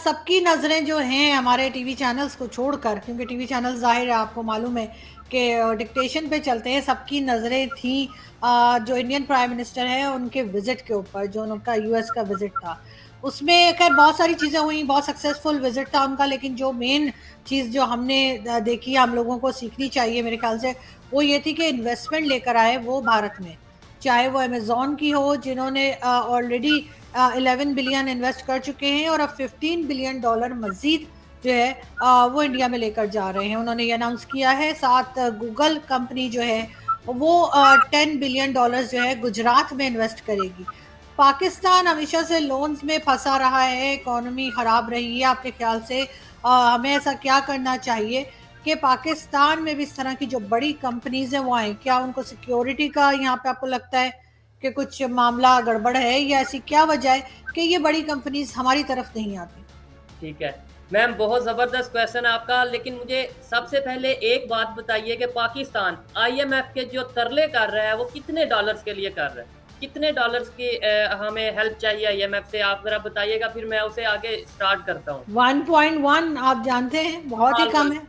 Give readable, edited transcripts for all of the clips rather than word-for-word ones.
सबकी नज़रें जो हैं हमारे टीवी चैनल्स को छोड़कर, क्योंकि टीवी चैनल ज़ाहिर है आपको मालूम है कि डिक्टेशन पे चलते हैं, सबकी नज़रें थी जो इंडियन प्राइम मिनिस्टर है उनके विज़िट के ऊपर, जो उनका यूएस का विज़िट था। उसमें खैर बहुत सारी चीज़ें हुई, बहुत सक्सेसफुल विज़िट था उनका, लेकिन जो मेन चीज़ जो हमने देखी, हम लोगों को सीखनी चाहिए मेरे ख्याल से, वो ये थी कि इन्वेस्टमेंट लेकर आए वो भारत में। चाहे वो अमेज़न की हो, जिन्होंने ऑलरेडी 11 बिलियन इन्वेस्ट कर चुके हैं और अब 15 बिलियन डॉलर मज़ीद जो है वो इंडिया में लेकर जा रहे हैं। उन्होंने ये अनाउंस किया है। साथ गूगल कंपनी जो है वो 10 बिलियन डॉलर्स जो है गुजरात में इन्वेस्ट करेगी। पाकिस्तान हमेशा से लोन्स में फंसा रहा है, इकोनॉमी ख़राब रही है। आपके ख़्याल से हमें ऐसा क्या करना चाहिए कि पाकिस्तान में भी इस तरह की जो बड़ी कंपनीज़ हैं वो आएँ? क्या उनको सिक्योरिटी का यहाँ पे आपको लगता है कि कुछ मामला गड़बड़ है, या ऐसी क्या वजह है कि ये बड़ी कंपनीज़ हमारी तरफ नहीं आती? ठीक है। मैम, बहुत ज़बरदस्त क्वेश्चन है आपका, लेकिन मुझे सबसे पहले एक बात बताइए कि पाकिस्तान आईएमएफ के जो तरले कर रहा है वो कितने डॉलर्स के लिए कर रहा है? कितने डॉलर्स की हमें हेल्प चाहिए आईएमएफ से? आप ज़रा बताइएगा, फिर मैं उसे आगे स्टार्ट करता हूँ। 1.1 आप जानते हैं, बहुत ही हाँ, कम है।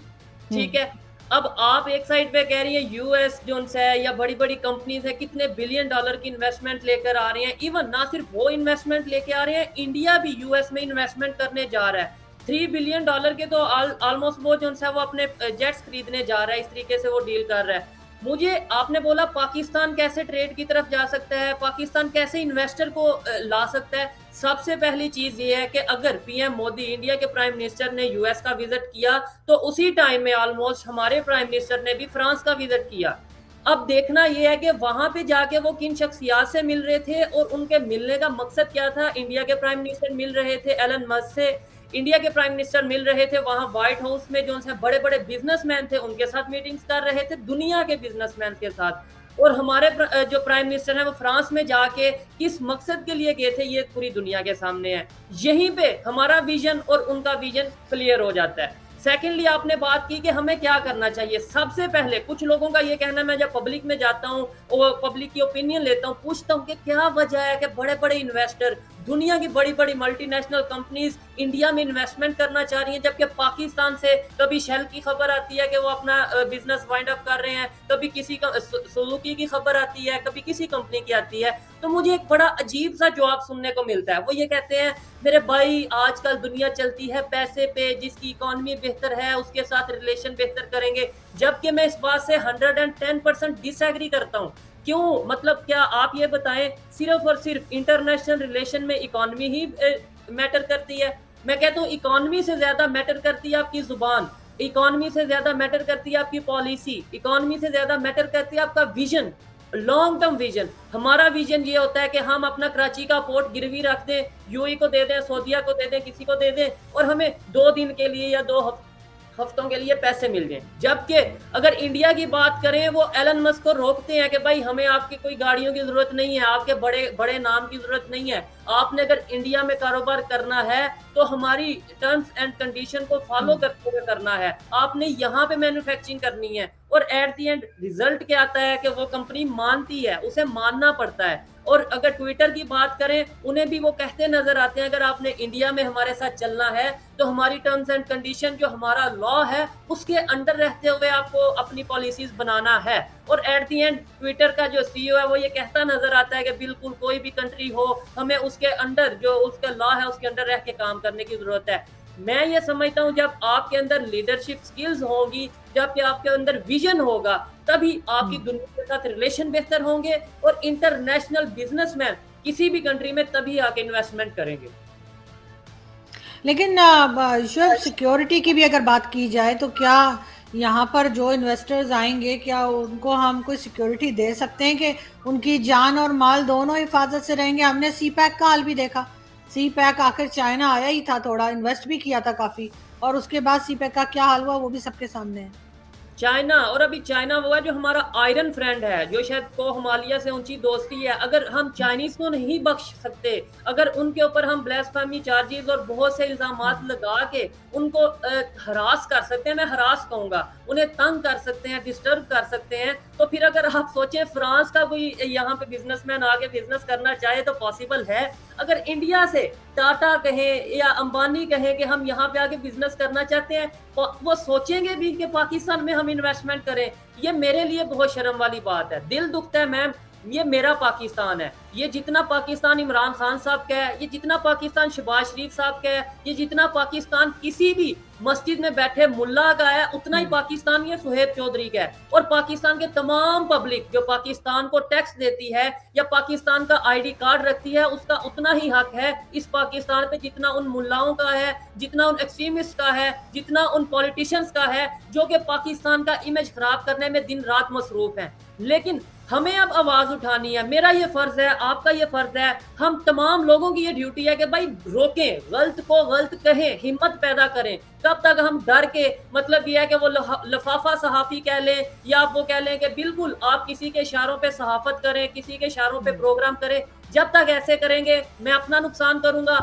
ठीक हुँ। है। अब आप एक साइड पे कह रही है यूएस जोन्स है या बड़ी-बड़ी कंपनीज़ है, कितने बिलियन डॉलर की इन्वेस्टमेंट लेकर आ रही हैं। इवन ना सिर्फ वो इन्वेस्टमेंट लेके आ रहे हैं, इंडिया भी यूएस में इन्वेस्टमेंट करने जा रहा है। 3 बिलियन डॉलर के तो ऑलमोस्ट वो जोन्स है वो अपने जेट्स खरीदने जा रहा है, इस तरीके से वो डील कर रहा है। मुझे आपने बोला पाकिस्तान कैसे ट्रेड की तरफ जा सकता है, पाकिस्तान कैसे इन्वेस्टर को ला सकता है। सबसे पहली चीज़ ये है कि अगर पीएम मोदी, इंडिया के प्राइम मिनिस्टर ने यूएस का विज़िट किया, तो उसी टाइम में ऑलमोस्ट हमारे प्राइम मिनिस्टर ने भी फ्रांस का विज़िट किया। अब देखना ये है कि वहाँ पे जाके वो किन शख्सियात से मिल रहे थे और उनके मिलने का मकसद क्या था। इंडिया के प्राइम मिनिस्टर मिल रहे थे एलन मस्क से, इंडिया के प्राइम मिनिस्टर मिल रहे थे वहाँ व्हाइट हाउस में जो है बड़े-बड़े बिज़नेसमैन थे, उनके साथ मीटिंग्स कर रहे थे, दुनिया के बिज़नेसमैन के साथ। और हमारे जो प्राइम मिनिस्टर हैं वो फ्रांस में जाके किस मकसद के लिए गए थे, ये पूरी दुनिया के सामने है। यहीं पे हमारा विज़न और उनका विज़न क्लियर हो जाता है। सेकेंडली आपने बात की कि हमें क्या करना चाहिए। सबसे पहले कुछ लोगों का ये कहना है, मैं जब पब्लिक में जाता हूँ और पब्लिक की ओपिनियन लेता हूँ, पूछता हूँ कि क्या वजह है कि बड़े-बड़े इन्वेस्टर, दुनिया की बड़ी-बड़ी मल्टीनेशनल कंपनीज़ इंडिया में इन्वेस्टमेंट करना चाह रही हैं, जबकि पाकिस्तान से कभी शेल की खबर आती है कि वो अपना बिज़नेस वाइंड अप कर रहे हैं, कभी किसी का सुजुकी की खबर आती है, कभी किसी कंपनी की आती है। तो मुझे एक बड़ा अजीब-सा जवाब सुनने को मिलता है। वो ये कहते हैं, मेरे भाई आजकल दुनिया चलती है पैसे पे, जिसकी इकोनॉमी बेहतर है उसके साथ रिलेशन बेहतर करेंगे। जबकि मैं इस बात से 110% डिसएग्री करता हूँ। क्यों? मतलब क्या आप ये बताएँ, सिर्फ़ और सिर्फ़ इंटरनेशनल रिलेशन में इकोनॉमी ही मैटर करती है? मैं कहता हूँ इकोनॉमी से ज़्यादा मैटर करती है आपकी ज़ुबान, इकोनॉमी से ज़्यादा मैटर करती है आपकी पॉलिसी, इकोनॉमी से ज़्यादा मैटर करती है आपका विज़न, लॉन्ग टर्म विज़न। हमारा विज़न ये होता है कि हम अपना कराची का पोर्ट गिरवी रख दें, यूएई को दे दें, सऊदीया को दे दें, किसी को दे दें और हमें 2 दिन के लिए या 2 हफ्तों के लिए पैसे मिल जाएँ। जबकि अगर इंडिया की बात करें, वो एलन मस्क को रोकते हैं कि भाई हमें आपकी कोई गाड़ियों की ज़रूरत नहीं है, आपके बड़े नाम की ज़रूरत नहीं है। आपने अगर इंडिया में कारोबार करना है, तो हमारी टर्म्स एंड कंडीशन को फ़ॉलो हुँ। करते हुए करना है। आपने यहाँ पे मैन्युफैक्चरिंग करनी है और एट द एंड रिज़ल्ट क्या आता है कि वो कंपनी मानती है, उसे मानना पड़ता है। और अगर ट्विटर की बात करें, उन्हें भी वो कहते नज़र आते हैं, अगर आपने इंडिया में हमारे साथ चलना है, तो हमारी टर्म्स एंड कंडीशन जो हमारा लॉ है, उसके अंडर रहते हुए आपको अपनी पॉलिसीज़ बनाना है। और एट द एंड ट्विटर का जो सीईओ है, वो ये कहता नज़र आता है कि बिल्कुल कोई भी कंट्री हो, हमें उसके अंडर जो उसका लॉ है, उसके अंडर रह के काम करने की ज़रूरत है। मैं ये समझता हूँ जब आपके अंदर लीडरशिप स्किल्स होंगी, जब आपके अंदर विज़न होगा, तभी आपकी हुँ। दुनिया के साथ रिलेशन बेहतर होंगे और इंटरनेशनल बिज़नेसमैन किसी भी कंट्री में तभी आके इन्वेस्टमेंट करेंगे। लेकिन शुभ सिक्योरिटी की भी अगर बात की जाए, तो क्या यहाँ पर जो इन्वेस्टर्स आएँगे, क्या उनको हम कोई सिक्योरिटी दे सकते हैं कि उनकी जान और माल दोनों हिफ़ाज़त से रहेंगे? हमने सी पैक का हाल भी देखा। सी पैक आखिर चाइना आया ही था, थोड़ा इन्वेस्ट भी किया था काफ़ी, और उसके बाद सी पैक का क्या हाल हुआ वो भी सबके सामने है। चाइना, और अभी चाइना वो है जो हमारा आयरन फ्रेंड है, जो शायद को हिमालय से ऊँची दोस्ती है। अगर हम चाइनीज़ को नहीं बख्श सकते, अगर उनके ऊपर हम ब्लास्फेमी चार्जेज़ और बहुत से इल्ज़ामात हुँ। लगा के उनको हरास कर सकते हैं, मैं हरास कहूँगा, उन्हें तंग कर सकते हैं, डिस्टर्ब कर सकते हैं, तो फिर अगर आप सोचें फ्रांस का कोई यहाँ पे बिजनेसमैन आके बिजनेस करना चाहे तो पॉसिबल है। अगर इंडिया से टाटा कहे या अंबानी कहे कि हम यहाँ पे आके बिजनेस करना चाहते हैं, वो सोचेंगे भी कि पाकिस्तान में हम इन्वेस्टमेंट करें? ये मेरे लिए बहुत शर्म वाली बात है। दिल दुखता है मैम, ये मेरा पाकिस्तान है। ये जितना पाकिस्तान इमरान खान साहब का है, ये जितना पाकिस्तान शहबाज शरीफ साहब का है, ये जितना पाकिस्तान किसी भी मस्जिद में बैठे मुल्ला का है, उतना ही पाकिस्तान ये सुहेब चौधरी का है। और पाकिस्तान के तमाम पब्लिक जो पाकिस्तान को टैक्स देती है या पाकिस्तान का आईडी कार्ड रखती है, उसका उतना ही हक है इस पाकिस्तान पे जितना उन मुल्लाओं का है, जितना उन एक्सट्रीमिस्ट का है, जितना उन पॉलिटिशियंस का है जो कि पाकिस्तान का इमेज खराब करने में दिन रात मसरूफ हैं। लेकिन हमें अब आवाज उठानी है। मेरा ये फर्ज है, आपका ये फर्ज है, हम तमाम लोगों की ये ड्यूटी है कि भाई रोकें, गलत को गलत कहें, हिम्मत पैदा करें। कब तक हम डर के, मतलब ये है कि वो लफाफा सहाफी कह लें या आप वो कह लें कि बिल्कुल आप किसी के इशारों पे सहाफत करें, किसी के इशारों पे प्रोग्राम करें। जब तक ऐसे करेंगे मैं अपना नुकसान करूंगा,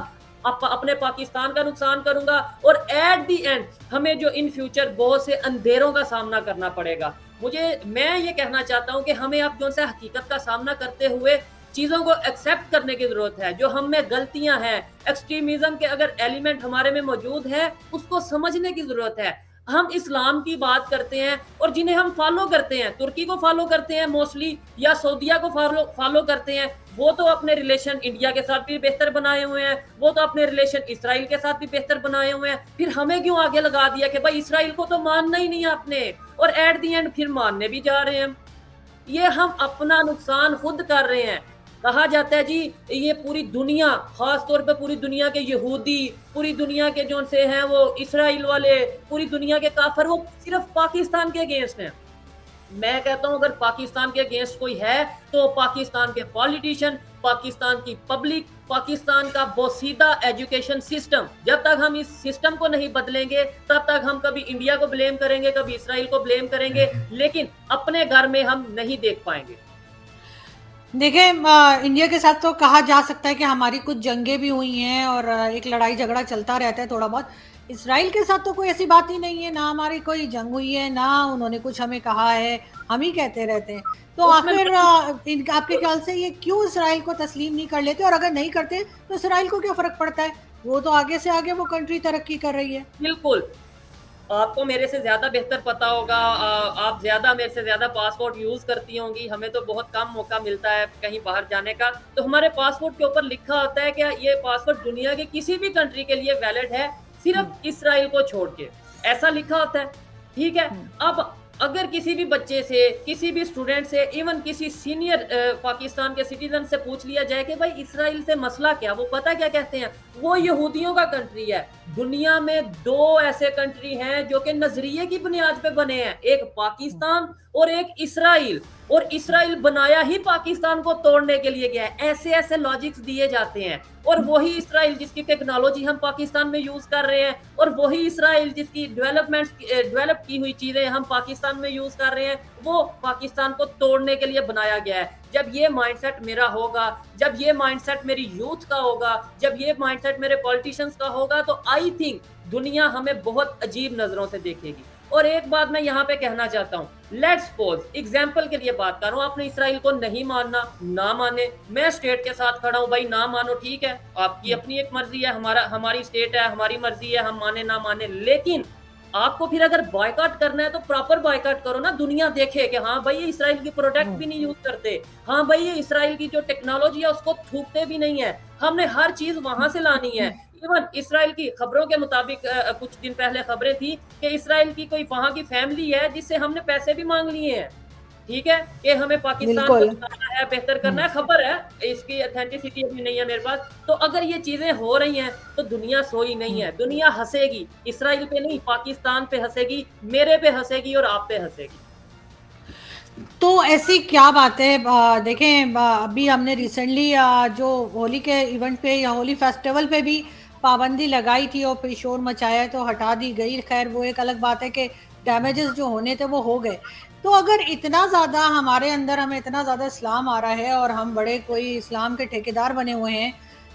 अपने पाकिस्तान का नुकसान करूंगा, और एट दी एंड हमें जो इन फ्यूचर बहुत से अंधेरों का सामना करना पड़ेगा। मैं ये कहना चाहता हूं कि हमें अब जो सा हकीकत का सामना करते हुए चीजों को एक्सेप्ट करने की जरूरत है। जो हम में गलतियां हैं, एक्सट्रीमिज्म के अगर एलिमेंट हमारे में मौजूद है, उसको समझने की जरूरत है। हम इस्लाम की बात करते हैं और जिन्हें हम फॉलो करते हैं, तुर्की को फॉलो करते हैं मोस्टली, या सऊदिया को फॉलो करते हैं, वो तो अपने रिलेशन इंडिया के साथ भी बेहतर बनाए हुए हैं, वो तो अपने रिलेशन इसराइल के साथ भी बेहतर बनाए हुए हैं। फिर हमें क्यों आगे लगा दिया कि भाई इसराइल को तो मानना ही नहीं आपने, और एट दी एंड फिर मानने भी जा रहे हैं। ये हम अपना नुकसान खुद कर रहे हैं। कहा जाता है जी ये पूरी दुनिया, खास तौर पे पूरी दुनिया के यहूदी, पूरी दुनिया के जो से हैं वो इसराइल वाले, पूरी दुनिया के काफिर वो सिर्फ पाकिस्तान के अगेंस्ट हैं। मैं कहता हूं अगर पाकिस्तान के अगेंस्ट कोई है तो पाकिस्तान के पॉलिटिशियन, पाकिस्तान की पब्लिक, पाकिस्तान का बोसीदा एजुकेशन सिस्टम। जब तक हम इस सिस्टम को नहीं बदलेंगे तब तक हम कभी इंडिया को ब्लेम करेंगे, कभी इसराइल को ब्लेम करेंगे, लेकिन अपने घर में हम नहीं देख पाएंगे। देखिए, इंडिया के साथ तो कहा जा सकता है कि हमारी कुछ जंगें भी हुई हैं और एक लड़ाई झगड़ा चलता रहता है थोड़ा बहुत। इसराइल के साथ तो कोई ऐसी बात ही नहीं है, ना हमारी कोई जंग हुई है, ना उन्होंने कुछ हमें कहा है, हम ही कहते रहते हैं। तो उसमें आखिर आपके ख्याल से ये क्यों इसराइल को तस्लीम नहीं कर लेते, और अगर नहीं करते तो इसराइल को क्या फर्क पड़ता है? वो तो आगे से आगे वो कंट्री तरक्की कर रही है। बिल्कुल, आपको मेरे से ज़्यादा बेहतर पता होगा, आप ज़्यादा मेरे से ज़्यादा पासपोर्ट यूज़ करती होंगी। हमें तो बहुत कम मौका मिलता है कहीं बाहर जाने का। तो हमारे पासपोर्ट के ऊपर लिखा होता है कि ये पासपोर्ट दुनिया के किसी भी कंट्री के लिए वैलिड है, सिर्फ इसराइल को छोड़ के, ऐसा लिखा होता है। ठीक है, अब अगर किसी भी बच्चे से, किसी भी स्टूडेंट से, इवन किसी सीनियर पाकिस्तान के सिटीजन से पूछ लिया जाए कि भाई इसराइल से मसला क्या, वो पता क्या कहते हैं? वो यहूदियों का कंट्री है। दुनिया में दो ऐसे कंट्री हैं जो कि नजरिए की बुनियाद पे बने हैं, एक पाकिस्तान और एक इसराइल। और इसराइल बनाया ही पाकिस्तान को तोड़ने के लिए गया है। ऐसे ऐसे लॉजिक्स दिए जाते हैं, और वही इसराइल जिसकी टेक्नोलॉजी हम पाकिस्तान में यूज कर रहे हैं, और वही इसराइल जिसकी डेवलप की हुई चीजें हम पाकिस्तान में यूज कर रहे हैं, वो पाकिस्तान को तोड़ने के लिए बनाया गया है। जब ये माइंडसेट मेरा होगा, जब ये माइंडसेट मेरी यूथ का होगा, जब ये माइंडसेट मेरे पॉलिटिशियंस का होगा, तो आई थिंक दुनिया हमें बहुत अजीब नजरों से देखेगी। और एक बात मैं यहाँ पे कहना चाहता हूँ, लेट्स सपोज एग्जाम्पल के लिए बात कर रहा हूँ, आपने इसराइल को नहीं मानना, ना माने, मैं स्टेट के साथ खड़ा हूँ, भाई ना मानो, ठीक है, आपकी अपनी एक मर्जी है, हमारी स्टेट है, हमारी मर्जी है, हम माने ना माने। लेकिन आपको फिर अगर बॉयकॉट करना है तो प्रॉपर बॉयकॉट करो ना, दुनिया देखे कि हाँ भाई ये इसराइल की प्रोडक्ट भी नहीं यूज करते, हाँ भाई ये इसराइल की जो टेक्नोलॉजी है उसको थूकते भी नहीं है, हमने हर चीज वहां से लानी है। इवन इसराइल की खबरों के मुताबिक कुछ दिन पहले खबरें थी कि इसराइल की कोई वहां की फैमिली है जिससे हमने पैसे भी मांग लिए हैं, ठीक है, कि हमें पाकिस्तान को बनाना है, बेहतर करना है। खबर है, इसकी ऑथेंटिसिटी अभी नहीं है मेरे पास। तो अगर ये चीजें हो रही हैं तो दुनिया सोई नहीं है, दुनिया हंसेगी, इसराइल पे नहीं पाकिस्तान पे हंसेगी, मेरे पे हंसेगी और आप पे हंसेगी। तो ऐसी क्या बात है? देखें, अभी हमने रिसेंटली जो होली के इवेंट पे या होली फेस्टिवल पे भी पाबंदी लगाई थी और फिर शोर मचाया तो हटा दी गई। खैर वो एक अलग बात है कि डैमेजेस जो होने थे वो हो गए। तो अगर इतना ज़्यादा हमारे अंदर, हमें इतना ज़्यादा इस्लाम आ रहा है और हम बड़े कोई इस्लाम के ठेकेदार बने हुए हैं,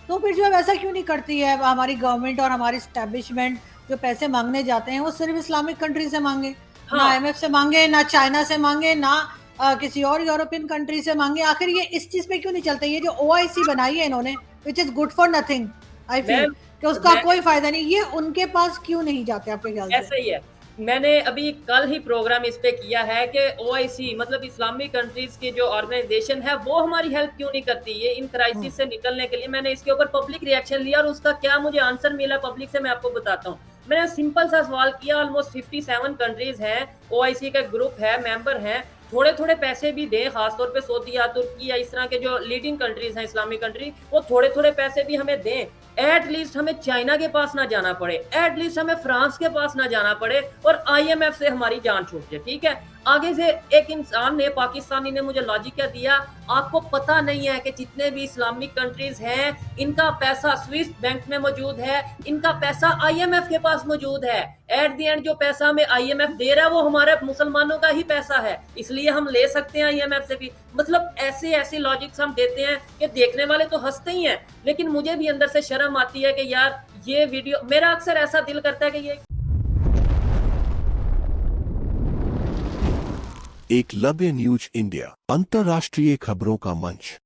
तो फिर जो है वैसा क्यों नहीं करती है हमारी गवर्नमेंट और हमारी इस्टेब्लिशमेंट? जो पैसे मांगने जाते हैं वो सिर्फ इस्लामिक कंट्री से मांगे, ना हाँ, IMF से मांगे, ना चाइना से मांगे, ना किसी और यूरोपियन कंट्री से मांगे। आखिर ये इस चीज पे क्यों नहीं चलते? ये जो ओआईसी बनाई है इन्होंने, which is good for nothing, I feel ma'am कि उसका मैं कोई फायदा नहीं, ये उनके पास क्यों नहीं जाते आपके ख्याल से? ऐसा ही है। मैंने अभी कल ही प्रोग्राम इस पे किया है कि ओआईसी मतलब इस्लामिक कंट्रीज की जो ऑर्गेनाइजेशन है वो हमारी हेल्प क्यों नहीं करती ये इन हम्म, क्राइसिस से निकलने के लिए। मैंने इसके ऊपर पब्लिक रिएक्शन लिया और उसका क्या मुझे आंसर मिला पब्लिक से मैं आपको बताता हूँ। मैंने सिंपल सा सवाल किया, ऑलमोस्ट 57 कंट्रीज हैं, ओआईसी का ग्रुप है, मेंबर हैं, थोड़े थोड़े पैसे भी दें, खासतौर पे सऊदी या तुर्की या इस तरह के जो लीडिंग कंट्रीज हैं इस्लामिक कंट्री, वो थोड़े थोड़े पैसे भी हमें दें। एटलीस्ट हमें चाइना के पास ना जाना पड़े, एटलीस्ट हमें फ्रांस के पास ना जाना पड़े और आईएमएफ से हमारी जान छूट जाए। ठीक है, आगे से एक इंसान ने, पाकिस्तानी ने मुझे लॉजिक क्या दिया, आपको पता नहीं है कि जितने भी इस्लामिक कंट्रीज हैं इनका पैसा स्विस बैंक में मौजूद है, इनका पैसा आईएमएफ के पास मौजूद है। एट द एंड जो पैसा हमें आईएमएफ दे रहा है वो हमारे मुसलमानों का ही पैसा है, इसलिए हम ले सकते हैं आईएमएफ से भी। मतलब ऐसे ऐसे लॉजिक्स हम देते हैं कि देखने वाले तो हंसते ही हैं, लेकिन मुझे भी अंदर से शर्म आती है कि यार ये वीडियो, मेरा अक्सर ऐसा दिल करता है कि ये एकलव्य न्यूज इंडिया, अंतर्राष्ट्रीय खबरों का मंच।